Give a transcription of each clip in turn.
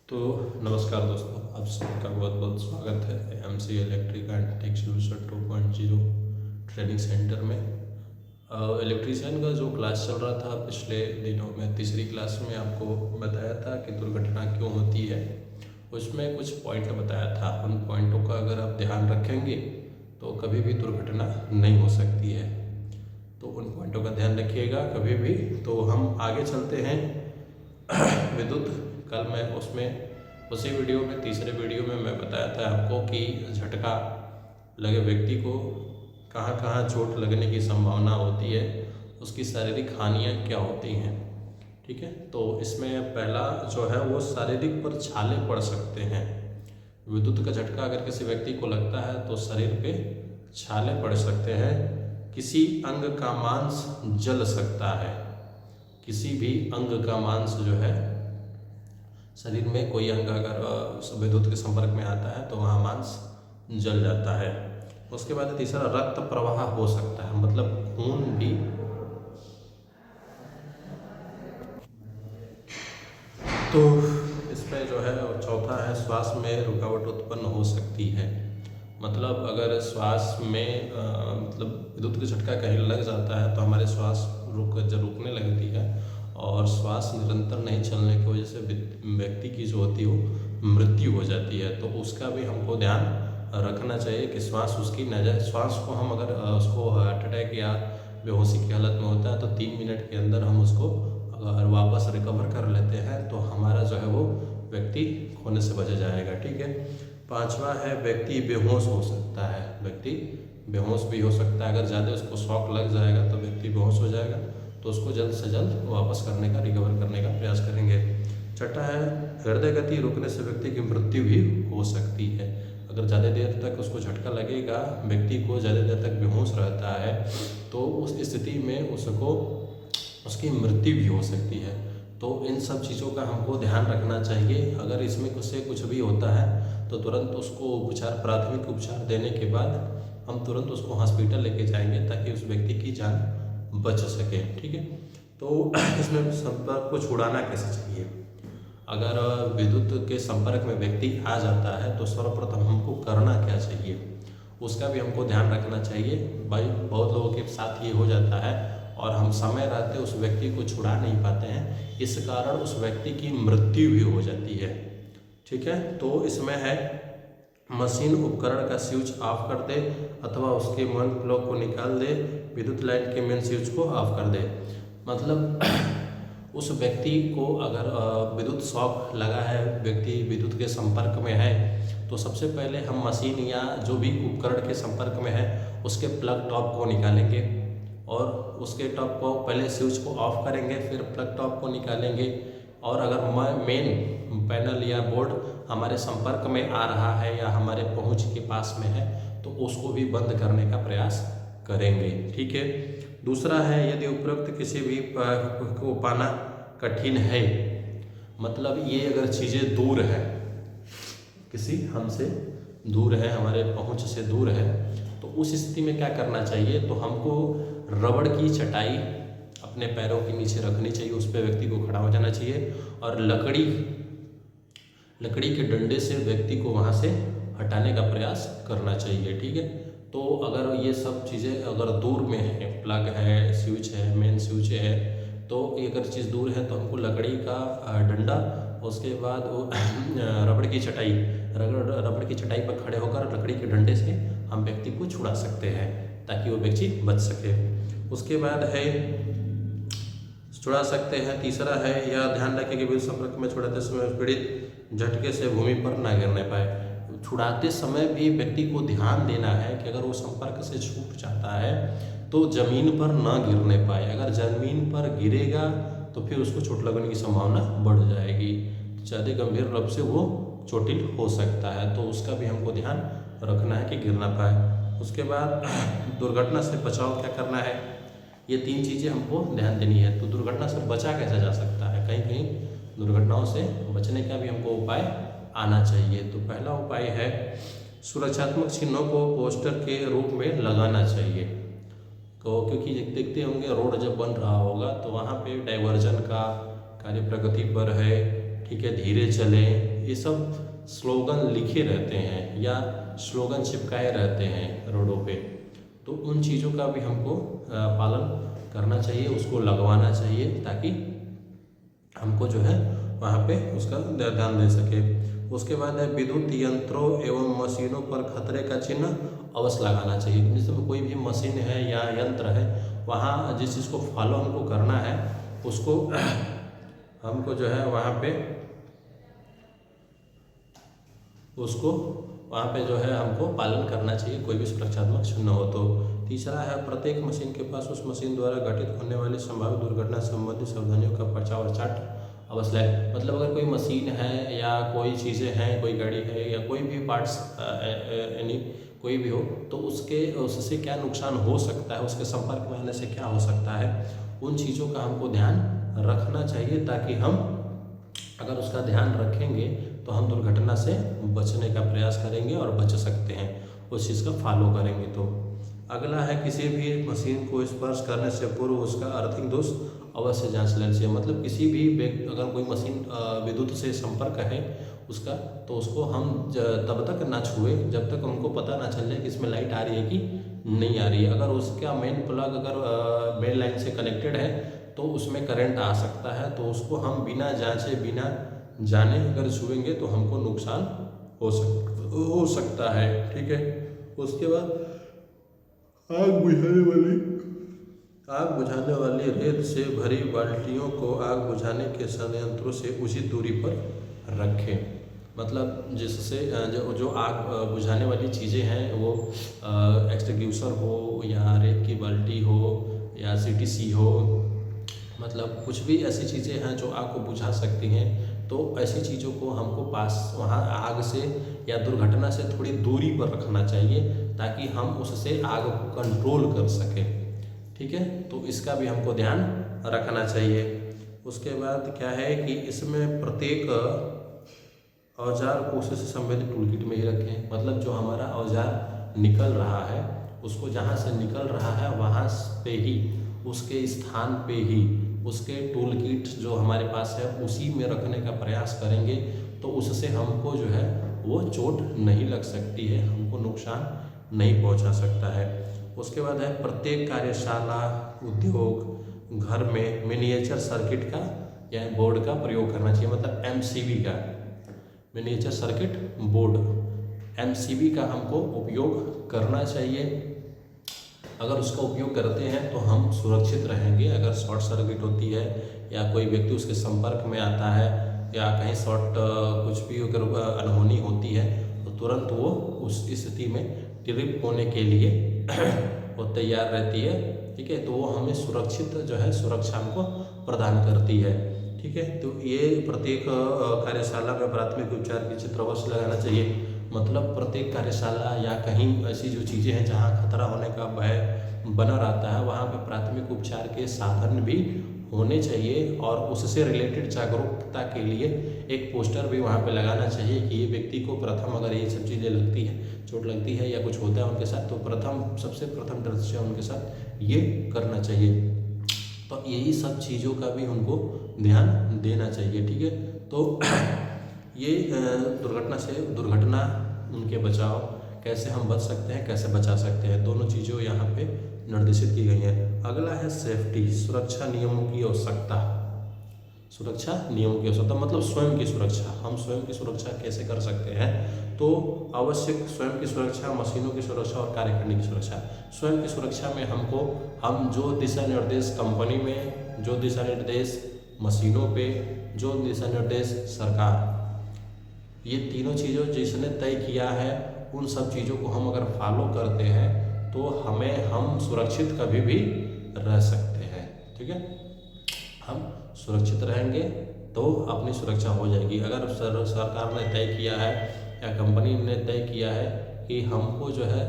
तो नमस्कार दोस्तों, आप सबका बहुत बहुत स्वागत है MC electric and tech solution 2.0 training centre में। इलेक्ट्रीशियन का जो क्लास चल रहा था पिछले दिनों में, तीसरी क्लास में आपको बताया था कि दुर्घटना क्यों होती है। उसमें कुछ पॉइंट बताया था। उन पॉइंटों का अगर आप ध्यान रखेंगे तो कभी भी दुर्घटना नहीं हो सकती है। तो उन पॉइंटों का ध्यान रखिएगा कभी भी। तो हम आगे चलते हैं। विद्युत, कल मैं उसमें उसी वीडियो में, तीसरे वीडियो में मैं बताया था आपको कि झटका लगे व्यक्ति को कहाँ कहाँ चोट लगने की संभावना होती है, उसकी शारीरिक हानियाँ क्या होती हैं। ठीक है, तो इसमें पहला जो है वो शारीरिक पर छाले पड़ सकते हैं। विद्युत का झटका अगर किसी व्यक्ति को लगता है तो शरीर पे छाले पड़ सकते हैं। किसी अंग का मांस जल सकता है। किसी भी अंग का मांस जो है, शरीर में कोई अंग अगर विद्युत के संपर्क में आता है तो वहाँ मांस जल जाता है। उसके बाद तीसरा, रक्त प्रवाह हो सकता है, मतलब खून भी। तो इसमें जो है, और चौथा है, श्वास में रुकावट उत्पन्न हो सकती है। मतलब अगर श्वास में मतलब विद्युत का झटका कहीं लग जाता है तो हमारे श्वास रुकने लगती है, और श्वास निरंतर नहीं चलने की वजह से व्यक्ति की जो होती है वो मृत्यु हो जाती है। तो उसका भी हमको ध्यान रखना चाहिए कि श्वास उसकी न जाए। श्वास को हम अगर उसको हार्ट अटैक या बेहोशी की हालत में होता है तो 3 मिनट के अंदर हम उसको अगर वापस रिकवर कर लेते हैं तो हमारा जो है वो व्यक्ति खोने से बच जाएगा। ठीक है। पांचवा है, व्यक्ति बेहोश हो सकता है। व्यक्ति बेहोश भी हो सकता है। अगर ज़्यादा उसको शॉक लग जाएगा तो व्यक्ति बेहोश हो जाएगा, तो उसको जल्द से जल्द वापस करने का, रिकवर करने का प्रयास करेंगे। छठा है, हृदय गति रुकने से व्यक्ति की मृत्यु भी हो सकती है। अगर ज़्यादा देर तक उसको झटका लगेगा, व्यक्ति को ज़्यादा देर तक बेहोश रहता है, तो उस स्थिति में उसको उसकी मृत्यु भी हो सकती है। तो इन सब चीज़ों का हमको ध्यान रखना चाहिए। अगर इसमें कुछ भी होता है तो तुरंत उसको उपचार, प्राथमिक उपचार देने के बाद हम तुरंत उसको हॉस्पिटल लेके जाएंगे ताकि उस व्यक्ति की जान बच सके। ठीक है। तो इसमें संपर्क को छुड़ाना कैसे चाहिए। अगर विद्युत के संपर्क में व्यक्ति आ जाता है तो सर्वप्रथम हमको करना क्या चाहिए, उसका भी हमको ध्यान रखना चाहिए। भाई बहुत लोगों के साथ ये हो जाता है और हम समय रहते उस व्यक्ति को छुड़ा नहीं पाते हैं, इस कारण उस व्यक्ति की मृत्यु भी हो जाती है। ठीक है। तो इसमें है, मशीन उपकरण का स्विच ऑफ कर दे अथवा उसके मेन प्लग को निकाल दे, विद्युत लाइन के मेन स्विच को ऑफ कर दे। मतलब उस व्यक्ति को अगर विद्युत शॉक लगा है, व्यक्ति विद्युत के संपर्क में है, तो सबसे पहले हम मशीन या जो भी उपकरण के संपर्क में है उसके प्लग टॉप को निकालेंगे, और उसके टॉप को पहले स्विच को ऑफ करेंगे, फिर प्लग टॉप को निकालेंगे। और अगर मेन पैनल या बोर्ड हमारे संपर्क में आ रहा है या हमारे पहुंच के पास में है तो उसको भी बंद करने का प्रयास करेंगे। ठीक है। दूसरा है, यदि उपरोक्त किसी भी को पाना कठिन है, मतलब ये अगर चीज़ें दूर है, किसी हमसे दूर है, हमारे पहुंच से दूर है, तो उस स्थिति में क्या करना चाहिए। तो हमको रबड़ की चटाई अपने पैरों के नीचे रखनी चाहिए, उस पर व्यक्ति को खड़ा हो जाना चाहिए, और लकड़ी के डंडे से व्यक्ति को वहाँ से हटाने का प्रयास करना चाहिए। ठीक है। तो अगर ये सब चीज़ें अगर दूर में है, प्लग है, स्विच है, मेन स्विच है, तो ये अगर चीज़ दूर है तो हमको लकड़ी का डंडा, उसके बाद वो रबड़ की चटाई पर खड़े होकर लकड़ी के डंडे से हम व्यक्ति को छुड़ा सकते हैं ताकि वो व्यक्ति बच सके। उसके बाद है, छुड़ा सकते हैं। तीसरा है, यह ध्यान रखें कि विद्युत संपर्क में छुड़ाते समय पीड़ित झटके से भूमि पर न गिरने पाए। छुड़ाते समय भी व्यक्ति को ध्यान देना है कि अगर वो संपर्क से छूट जाता है तो जमीन पर न गिरने पाए। अगर जमीन पर गिरेगा तो फिर उसको चोट लगने की संभावना बढ़ जाएगी, ज़्यादा गंभीर रूप से वो चोटिल हो सकता है। तो उसका भी हमको ध्यान रखना है कि गिर ना पाए। उसके बाद दुर्घटना से बचाव क्या करना है, ये 3 चीज़ें हमको ध्यान देनी है। तो दुर्घटना से बचा कैसे जा सकता है, कहीं कहीं दुर्घटनाओं से बचने का भी हमको उपाय आना चाहिए। तो पहला उपाय है, सुरक्षात्मक चिन्हों को पोस्टर के रूप में लगाना चाहिए। तो क्योंकि देखते होंगे रोड जब बन रहा होगा तो वहाँ पे डाइवर्जन का कार्य प्रगति पर है, ठीक है, धीरे चलें, ये सब स्लोगन लिखे रहते हैं या स्लोगन चिपकाए रहते हैं रोडों पे। तो उन चीज़ों का भी हमको पालन करना चाहिए, उसको लगवाना चाहिए ताकि हमको जो है वहाँ पे उसका ध्यान दे सके। उसके बाद है विद्युत यंत्रों एवं मशीनों पर खतरे का चिन्ह अवश्य लगाना चाहिए। जैसे कोई भी मशीन है या यंत्र है, वहाँ जिस चीज़ को फॉलो हमको करना है उसको हमको जो है वहाँ पे जो है हमको पालन करना चाहिए, कोई भी सुरक्षात्मक चिन्ह हो तो। तीसरा है प्रत्येक मशीन के पास उस मशीन द्वारा घटित होने वाली संभावित दुर्घटना संबंधी सावधानियों का पर्चा और चार्ट अवश्य है। मतलब अगर कोई मशीन है या कोई चीज़ें हैं, कोई गाड़ी है या कोई भी पार्ट्स यानी कोई भी हो, तो उससे क्या नुकसान हो सकता है, उसके संपर्क में आने से क्या हो सकता है, उन चीज़ों का हमको ध्यान रखना चाहिए ताकि हम अगर उसका ध्यान रखेंगे तो हम दुर्घटना से बचने का प्रयास करेंगे और बच सकते हैं उस चीज़ का फॉलो करेंगे तो। अगला है किसी भी मशीन को स्पर्श करने से पूर्व उसका अर्थिंग दोष अवश्य जांच लेना चाहिए। मतलब किसी भी अगर कोई मशीन विद्युत से संपर्क है उसका, तो उसको हम तब तक ना छुए जब तक हमको पता ना चल जाए कि इसमें लाइट आ रही है कि नहीं आ रही है। अगर उसका मेन प्लग अगर मेन लाइन से कनेक्टेड है तो उसमें करंट आ सकता है, तो उसको हम बिना जांचे बिना जाने अगर छुएंगे तो हमको नुकसान हो सकता है। ठीक है। उसके बाद आग बुझाने वाली रेत से भरी बाल्टियों को आग बुझाने के संयंत्रों से उचित दूरी पर रखें। मतलब जिससे जो आग बुझाने वाली चीज़ें हैं वो एक्सटिंग्विशर हो या रेत की बाल्टी हो या सीटीसी हो, मतलब कुछ भी ऐसी चीज़ें हैं जो आग को बुझा सकती हैं, तो ऐसी चीज़ों को हमको पास वहाँ आग से या दुर्घटना से थोड़ी दूरी पर रखना चाहिए ताकि हम उससे आग को कंट्रोल कर सकें। ठीक है, तो इसका भी हमको ध्यान रखना चाहिए। उसके बाद क्या है कि इसमें प्रत्येक औजार को उससे संबंधित टूल किट में ही रखें। मतलब जो हमारा औजार निकल रहा है उसको जहाँ से निकल रहा है वहाँ पे ही, उसके स्थान पे ही उसके टूल किट जो हमारे पास है उसी में रखने का प्रयास करेंगे, तो उससे हमको जो है वो चोट नहीं लग सकती है, हमको नुकसान नहीं पहुंचा सकता है। उसके बाद है प्रत्येक कार्यशाला, उद्योग, घर में मिनिएचर सर्किट का या बोर्ड का प्रयोग करना चाहिए। मतलब एमसीबी का, मिनिएचर सर्किट बोर्ड, एमसीबी का हमको उपयोग करना चाहिए। अगर उसका उपयोग करते हैं तो हम सुरक्षित रहेंगे। अगर शॉर्ट सर्किट होती है या कोई व्यक्ति उसके संपर्क में आता है या कहीं शॉर्ट कुछ भी अगर अनहोनी होती है तो तुरंत वो उस स्थिति में ट्रिप होने के लिए वो तैयार रहती है। ठीक है, तो वो हमें सुरक्षित जो है सुरक्षा हमको प्रदान करती है। ठीक है, तो ये प्रत्येक कार्यशाला में प्राथमिक उपचार की चित्र अवश्य लगाना चाहिए। मतलब प्रत्येक कार्यशाला या कहीं ऐसी जो चीज़ें हैं जहाँ खतरा होने का भय बना रहता है वहाँ पे प्राथमिक उपचार के साधन भी होने चाहिए और उससे रिलेटेड जागरूकता के लिए एक पोस्टर भी वहाँ पे लगाना चाहिए कि ये व्यक्ति को प्रथम अगर ये सब चीज़ें लगती है, चोट लगती है या कुछ होता है उनके साथ, तो सबसे प्रथम दृश्य उनके साथ ये करना चाहिए। तो यही सब चीज़ों का भी उनको ध्यान देना चाहिए। ठीक है, तो ये दुर्घटना उनके बचाव कैसे हम बच सकते हैं, कैसे बचा सकते हैं, दोनों चीज़ों यहाँ पे निर्देशित की गई हैं। अगला है सेफ्टी, सुरक्षा नियमों की आवश्यकता। सुरक्षा नियमों की आवश्यकता मतलब स्वयं की सुरक्षा। हम स्वयं की सुरक्षा कैसे कर सकते हैं, तो आवश्यक स्वयं की सुरक्षा, मशीनों की सुरक्षा और कार्यकारिणी की सुरक्षा। स्वयं की सुरक्षा में हम जो दिशा निर्देश कंपनी में, जो दिशा निर्देश मशीनों पे, जो दिशा निर्देश सरकार, ये तीनों चीज़ों जिसने तय किया है उन सब चीज़ों को हम अगर फॉलो करते हैं तो हम सुरक्षित कभी भी रह सकते हैं। ठीक है, हम सुरक्षित रहेंगे तो अपनी सुरक्षा हो जाएगी। अगर सरकार ने तय किया है या कंपनी ने तय किया है कि हमको जो है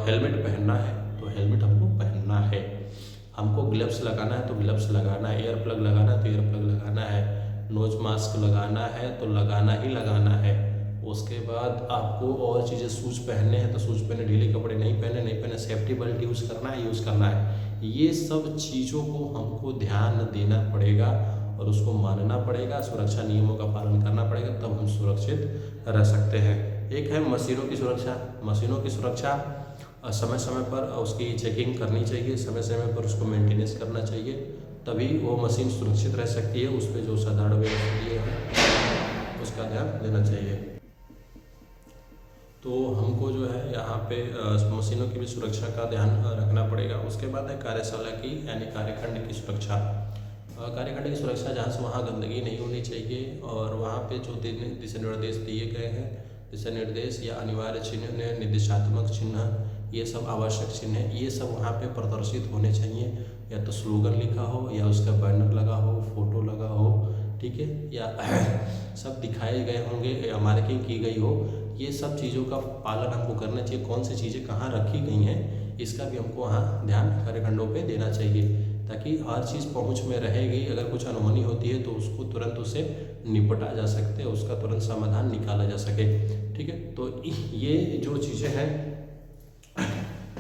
हेलमेट पहनना है तो हेलमेट हमको पहनना है, हमको ग्लव्स लगाना है तो ग्लव्स लगाना है, एयर प्लग लगाना है तो एयर प्लग लगाना है, नोज मास्क लगाना है तो लगाना ही लगाना है। उसके बाद आपको और चीज़ें, शूज़ पहनने हैं तो शूज़ पहने, ढीले कपड़े नहीं पहने, सेफ्टी बेल्ट यूज़ करना है। ये सब चीज़ों को हमको ध्यान देना पड़ेगा और उसको मानना पड़ेगा, सुरक्षा नियमों का पालन करना पड़ेगा, तब हम सुरक्षित रह सकते हैं। एक है मशीनों की सुरक्षा। मशीनों की सुरक्षा समय समय पर उसकी चेकिंग करनी चाहिए, समय समय पर उसको मेंटेनेंस करना चाहिए, तभी वो मशीन सुरक्षित रह सकती है। उस पर जो साधारण व्यवस्था है उसका ध्यान देना चाहिए। तो हमको जो है यहाँ पे मशीनों की भी सुरक्षा का ध्यान रखना पड़ेगा। उसके बाद है कार्यशाला की यानी कार्यखंड की सुरक्षा। कार्यखंड की सुरक्षा जहाँ से वहाँ गंदगी नहीं होनी चाहिए और वहाँ पे जो दिशा निर्देश दिए गए हैं, दिशा निर्देश या अनिवार्य चिन्ह, निर्देशात्मक चिन्ह, ये सब आवश्यक चिन्ह है, ये सब वहाँ पे प्रदर्शित होने चाहिए। या तो स्लोगन लिखा हो या उसका बैनर लगा हो, फोटो लगा हो, ठीक है, या सब दिखाए गए होंगे या मार्किंग की गई हो। ये सब चीज़ों का पालन हमको करना चाहिए। कौन सी चीज़ें कहाँ रखी गई हैं इसका भी हमको वहाँ ध्यान कार्यखंडों पे देना चाहिए, ताकि हर चीज़ पहुँच में रहेगी। अगर कुछ अनहोनी होती है तो उसको तुरंत उससे निपटा जा सकते हैं, उसका तुरंत समाधान निकाला जा सके, ठीक है। तो ये जो चीज़ें हैं,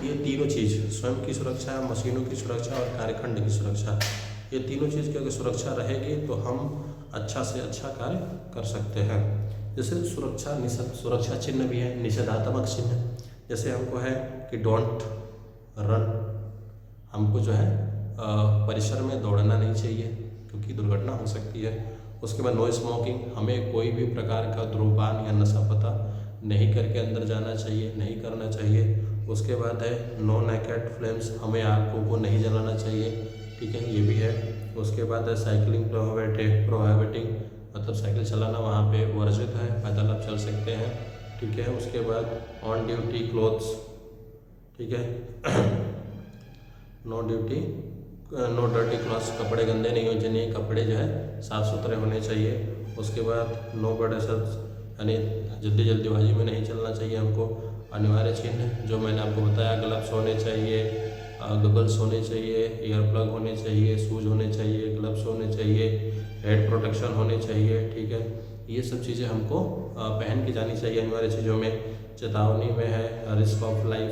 ये तीनों चीज़, स्वयं की सुरक्षा, मशीनों की सुरक्षा और कार्यखंड की सुरक्षा, ये तीनों चीज़ की अगर सुरक्षा रहेगी तो हम अच्छा से अच्छा कार्य कर सकते हैं। जैसे सुरक्षा चिन्ह भी है, निषेधात्मक चिन्ह। जैसे हमको है कि डोंट रन, हमको जो है परिसर में दौड़ना नहीं चाहिए क्योंकि दुर्घटना हो सकती है। उसके बाद नो स्मोकिंग, हमें कोई भी प्रकार का धूम्रपान या नशा पता नहीं करके अंदर जाना चाहिए, नहीं करना चाहिए। उसके बाद है नो नेकेड फ्लेम्स, हमें आगों को नहीं जलाना चाहिए, ठीक है, ये भी है। उसके बाद है साइकिलिंग प्रोहिबिटिंग, मतलब साइकिल चलाना वहाँ पे वर्जित है, पैदल आप चल सकते हैं, ठीक है। उसके बाद ऑन ड्यूटी क्लोथ्स, ठीक है, नो डर्टी क्लॉथ्स, कपड़े गंदे नहीं होने चाहिए, कपड़े जो है साफ़ सुथरे होने चाहिए। उसके बाद नो बड़े शब्द, यानी जल्दीबाजी में नहीं चलना चाहिए हमको। अनिवार्य चिन्ह जो मैंने आपको बताया, ग्लव्स होने चाहिए, गगल्स होने चाहिए, ईयर प्लग होने चाहिए, शूज होने चाहिए, ग्लव्स होने चाहिए, हेड प्रोटेक्शन होने चाहिए, ठीक है। ये सब चीज़ें हमको पहन के जानी चाहिए अनिवार्य चीज़ों में। चेतावनी में है रिस्क ऑफ लाइफ,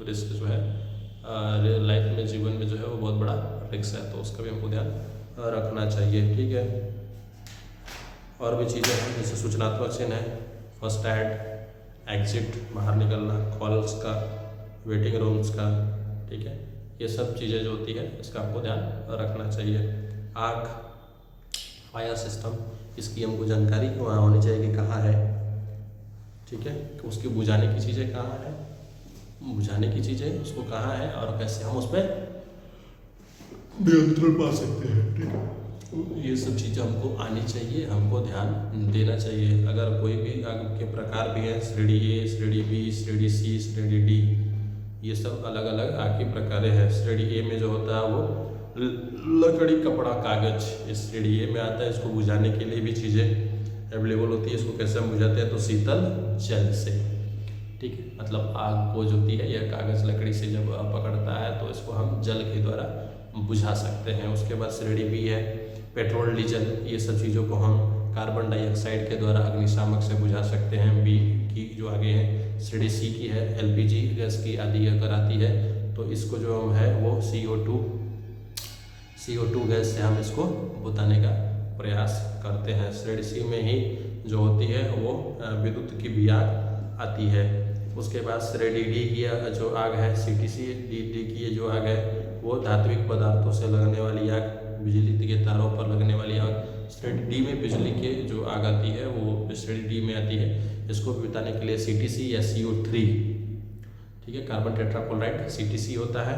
रिस्क जो है लाइफ में, जीवन में जो है वो बहुत बड़ा रिस्क है, तो उसका भी हमको ध्यान रखना चाहिए, ठीक है। और भी चीज़ें हैं जैसे सूचनात्मक चिन्ह है, फर्स्ट एड, एग्जिट, बाहर निकलना, कॉल्स का, वेटिंग रूम्स का, ठीक है। ये सब चीज़ें जो होती है इसका हमको ध्यान रखना चाहिए। आग, फायर सिस्टम, इसकी हमको जानकारी वहाँ होनी चाहिए कि कहाँ है, ठीक है, कि उसकी बुझाने की चीज़ें कहाँ है, बुझाने की चीज़ें उसको कहाँ है और कैसे हम उस पर नियंत्रण पा सकते हैं, ठीक है। ये सब चीज़ें हमको आनी चाहिए, हमको ध्यान देना चाहिए। अगर कोई भी आग के प्रकार भी हैं, श्रेणी ए, श्रेणी बी, श्रेणी सी, श्रेणी डी, ये सब अलग अलग आग की प्रकार है। श्रेणी ए में जो होता है वो लकड़ी, कपड़ा, कागज, इस श्रेणी ए में आता है। इसको बुझाने के लिए भी चीज़ें अवेलेबल होती है। इसको कैसे हम बुझाते हैं, तो शीतल जल से, ठीक है, मतलब आग को जो होती है यह कागज़ लकड़ी से जब पकड़ता है तो इसको हम जल के द्वारा बुझा सकते हैं। उसके बाद श्रेणी बी है पेट्रोल, डीजल, ये सब चीज़ों को हम कार्बन डाइऑक्साइड के द्वारा अग्निशामक से बुझा सकते हैं। बी की जो आगे है श्रेणी सी की है एलपीजी गैस की आदि अगर आती है तो इसको जो हम है वो CO2 गैस से हम इसको बुझाने का प्रयास करते हैं। श्रेणी सी में ही जो होती है वो विद्युत की भी आग आती है। उसके बाद श्रेणी डी की जो आग है CTC, डी की जो आग है वो धात्विक पदार्थों से लगने वाली आग, बिजली के तारों पर लगने वाली आग। श्रेणी डी में बिजली के जो आग आती है वो श्रेणी डी में आती है। इसको भी बताने के लिए CTC या CO3, ठीक है, कार्बन टेट्राक्लोराइड CTC होता है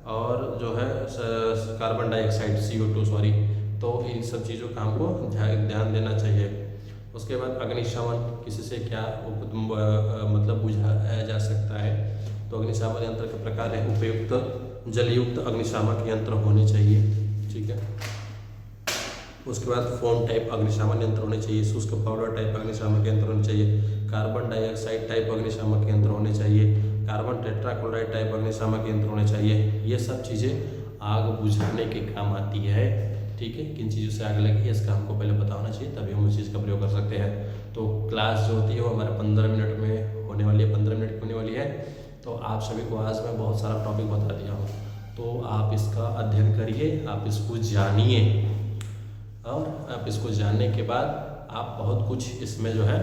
और जो है कार्बन डाइऑक्साइड CO2 सॉरी। तो इन सब चीज़ों का हमको ध्यान देना चाहिए। उसके बाद अग्निशमन, किसी से क्या मतलब बुझाया जा सकता है, तो अग्निशामक यंत्र के प्रकार है उपयुक्त जलयुक्त अग्निशामक यंत्र होने चाहिए, ठीक है। उसके बाद फोम टाइप अग्निशामक यंत्र होने चाहिए, शुष्क पाउडर टाइप अग्निशामक यंत्र होने चाहिए, कार्बन डाइऑक्साइड टाइप अग्निशामक यंत्र होने चाहिए, कार्बन टेट्राक्लोराइड टाइप अग्निशामक यंत्र होने चाहिए। ये सब चीज़ें आग बुझाने के काम आती है, ठीक है। किन चीज़ों से आग लगी है इसका हमको पहले पता होना चाहिए, तभी हम उस चीज़ का प्रयोग कर सकते हैं। तो क्लास जो होती है वो हमारे 15 मिनट में होने वाली है, 15 मिनट की होने वाली है। तो आप सभी को आज मैं बहुत सारा टॉपिक बता दिया हूँ, तो आप इसका अध्ययन करिए, आप इसको जानिए, और आप इसको जानने के बाद आप बहुत कुछ इसमें जो है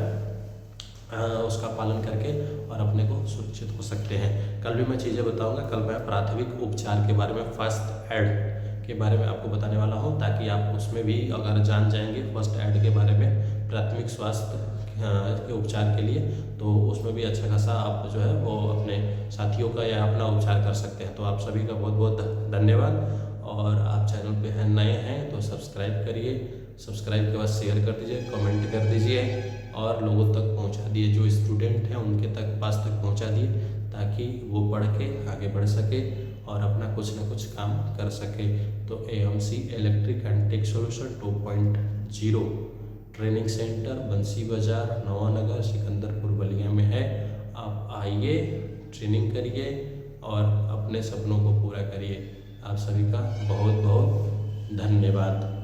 उसका पालन करके और अपने को सुरक्षित हो सकते हैं। कल भी मैं चीज़ें बताऊंगा। कल मैं प्राथमिक उपचार के बारे में, फर्स्ट एड के बारे में आपको बताने वाला हूं, ताकि आप उसमें भी अगर जान जाएंगे फर्स्ट एड के बारे में, प्राथमिक स्वास्थ्य के उपचार के लिए, तो उसमें भी अच्छा खासा आप जो है वो अपने साथियों का या अपना उपचार कर सकते हैं। तो आप सभी का बहुत बहुत धन्यवाद। और आप चैनल पे हैं नए हैं तो सब्सक्राइब करिए, सब्सक्राइब के बाद शेयर कर दीजिए, कमेंट कर दीजिए और लोगों तक पहुंचा दिए, जो स्टूडेंट हैं उनके पास तक पहुंचा दिए, ताकि वो पढ़ के आगे बढ़ सके और अपना कुछ ना कुछ काम कर सके। तो AMC electric and tech solution 2.0 training centre Bansi Bazar, Nawanagar, Sikandarpur, Ballia में है। आप आइए, ट्रेनिंग करिए और अपने सपनों को पूरा करिए। आप सभी का बहुत बहुत धन्यवाद।